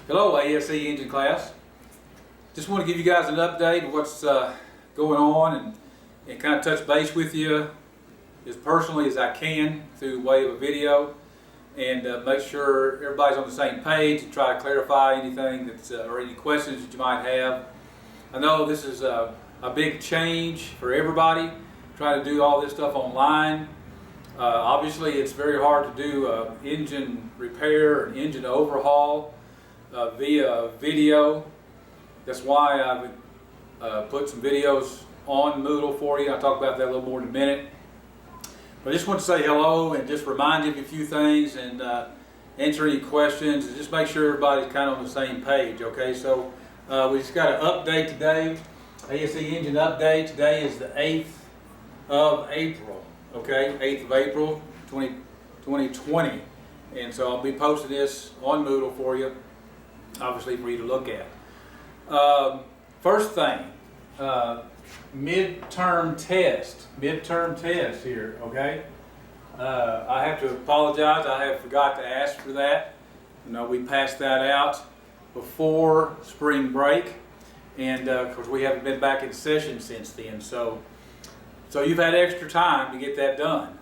Hello, ASE Engine class. Just want to give you guys an update of what's going on and kind of touch base with you as personally as I can through way of a video, and make sure everybody's on the same page and try to clarify anything that's or any questions that you might have. I know this is a big change for everybody, trying to do all this stuff online. Obviously it's very hard to do engine repair and engine overhaul via video. That's why I've put some videos on Moodle for you. I'll talk about that a little more in a minute. But I just want to say hello and just remind you of a few things and answer any questions and just make sure everybody's kind of on the same page, okay? So we just got an update today, ASE Engine update. Today is the 8th of April, okay? 8th of April 2020. And so I'll be posting this on Moodle for you, obviously for you to look at. First thing, midterm test here, okay? I have to apologize, I have forgot to ask for that. You know, we passed that out before spring break, and of course we haven't been back in session since then, so you've had extra time to get that done.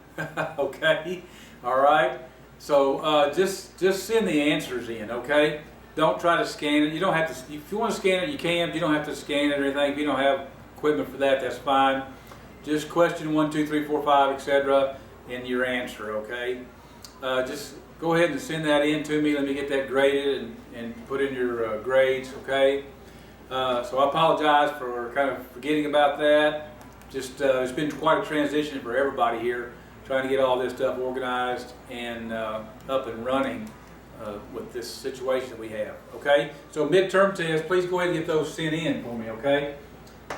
Okay, all right. So just send the answers in, okay? Don't try to scan it. You don't have to. If you want to scan it, you can. You don't have to scan it or anything. If you don't have equipment for that, that's fine. Just question 1, 2, 3, 4, 5, etc. and your answer, okay? Just go ahead and send that in to me. Let me get that graded and put in your grades, okay? So I apologize for kind of forgetting about that. Just it's been quite a transition for everybody here, trying to get all this stuff organized and up and running with this situation that we have, okay? So midterm tests, please go ahead and get those sent in for me, okay?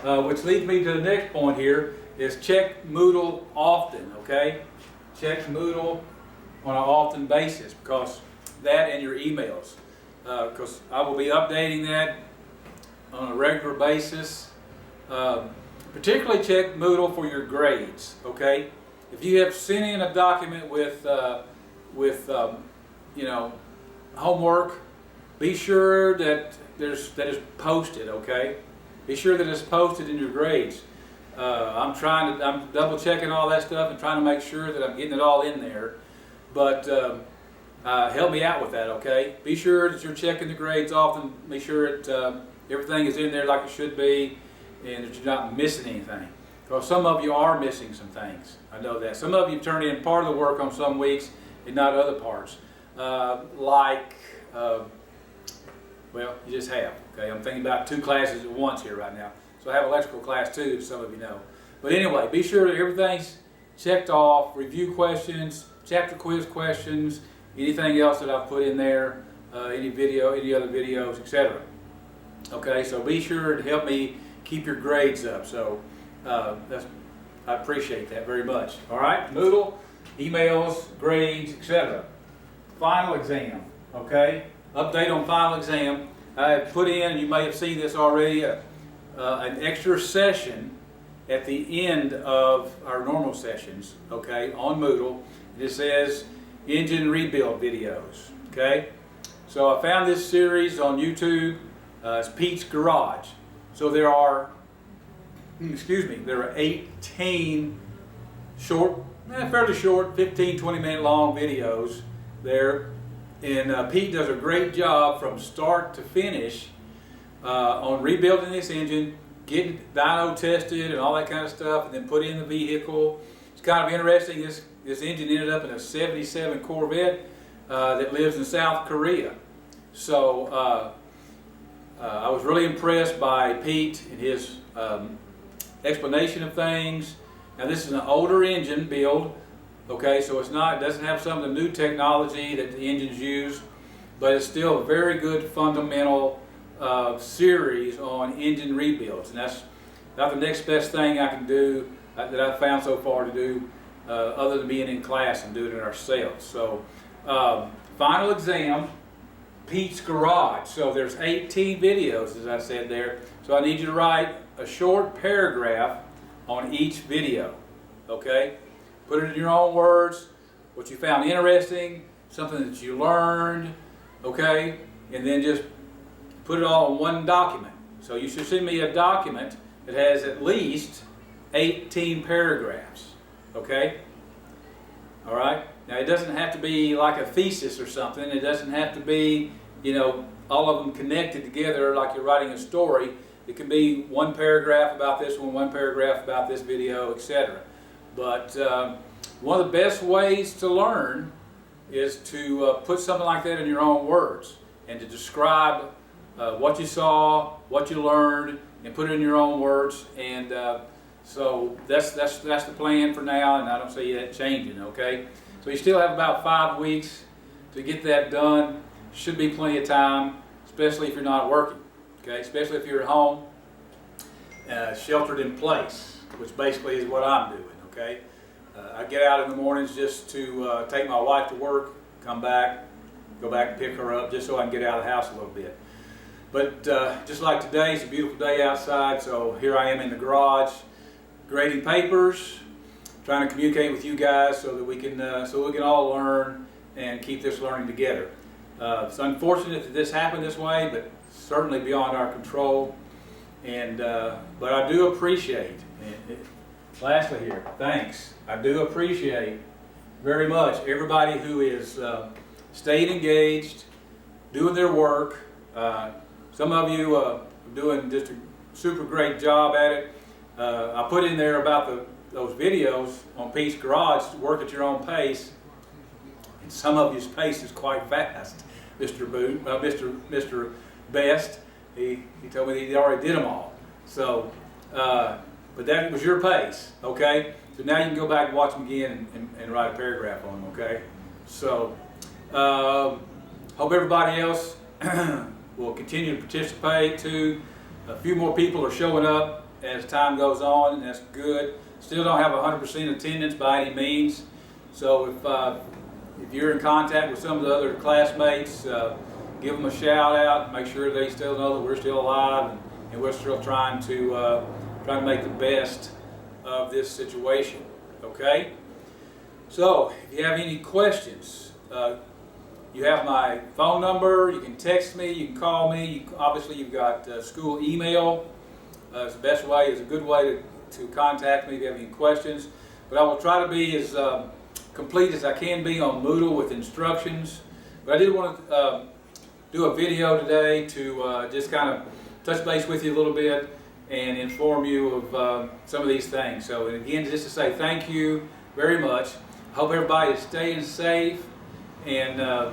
Which leads me to the next point here, is check Moodle often, okay? Check Moodle on an often basis, because that and your emails, because I will be updating that on a regular basis. Particularly check Moodle for your grades, okay? If you have sent in a document with you know, homework, be sure that that is posted, okay? Be sure that it's posted in your grades. I'm double checking all that stuff and trying to make sure that I'm getting it all in there. But help me out with that, okay? Be sure that you're checking the grades often. Make sure that everything is in there like it should be, and that you're not missing anything. Because some of you are missing some things. I know that. Some of you turn in part of the work on some weeks and not other parts. Well, you just have, okay? I'm thinking about 2 classes at once here right now. So I have electrical class 2, as some of you know. But anyway, be sure that everything's checked off, review questions, chapter quiz questions, anything else that I've put in there, any other videos, etc. Okay, so be sure to help me keep your grades up. So I appreciate that very much. All right, Moodle, emails, grades, etc. Final exam, okay? Update on final exam. I have put in, and you may have seen this already, an extra session at the end of our normal sessions, okay, on Moodle. It says engine rebuild videos, okay? So I found this series on YouTube. It's Pete's Garage. So there are 18 short, fairly short, 15, 20-minute long videos there. And Pete does a great job from start to finish on rebuilding this engine, getting dyno tested and all that kind of stuff, and then put in the vehicle. It's kind of interesting. This engine ended up in a 77 Corvette that lives in South Korea. So I was really impressed by Pete and his explanation of things. Now this is an older engine build. Okay, so it doesn't have some of the new technology that the engines use, but it's still a very good fundamental series on engine rebuilds, and that's not the next best thing I can do that I've found so far to do, other than being in class and doing it ourselves. So, final exam, Pete's Garage. So there's 18 videos, as I said there. So I need you to write a short paragraph on each video, okay? Put it in your own words, what you found interesting, something that you learned, okay? and then just put it all in one document. So you should send me a document that has at least 18 paragraphs, okay? All right? Now it doesn't have to be like a thesis or something. It doesn't have to be, you know, all of them connected together like you're writing a story. It can be one paragraph about this one paragraph about this video, etc. But one of the best ways to learn is to put something like that in your own words and to describe what you saw, what you learned, and put it in your own words. And so that's the plan for now, and I don't see that changing. Okay, so you still have about 5 weeks to get that done. Should be plenty of time, especially if you're not working. Okay, especially if you're at home, sheltered in place, which basically is what I'm doing. Okay, I get out in the mornings just to take my wife to work, come back, go back and pick her up, just so I can get out of the house a little bit. But just like today, it's a beautiful day outside, so here I am in the garage, grading papers, trying to communicate with you guys so that we can all learn and keep this learning together. It's unfortunate that this happened this way, but certainly beyond our control. And but I do appreciate. Lastly here, thanks. I do appreciate very much everybody who is staying engaged, doing their work. Some of you are doing just a super great job at it. I put in there about those videos on Pete's Garage, work at your own pace. And some of his pace is quite fast, Mr. Mr. Best. He told me that he already did them all. So, but that was your pace, okay? So now you can go back and watch them again and write a paragraph on them, okay? So, hope everybody else will continue to participate too. A few more people are showing up as time goes on, and that's good. Still don't have 100% attendance by any means. So if you're in contact with some of the other classmates, give them a shout out. Make sure they still know that we're still alive and we're still trying to make the best of this situation. Okay. So if you have any questions, you have my phone number. You can text me. You can call me. Obviously, you've got school email. It's the best way. It's a good way to contact me if you have any questions. But I will try to be as complete as I can be on Moodle with instructions. But I did want to do a video today to just kind of touch base with you a little bit and inform you of some of these things. So, and again, just to say thank you very much. I hope everybody is staying safe and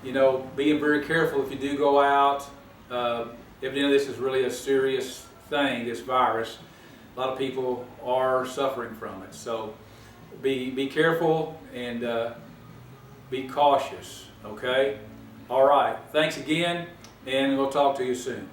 you know, being very careful if you do go out. Evidently, this is really a serious thing, this virus. A lot of people are suffering from it. So be careful and be cautious, okay? All right, thanks again, and we'll talk to you soon.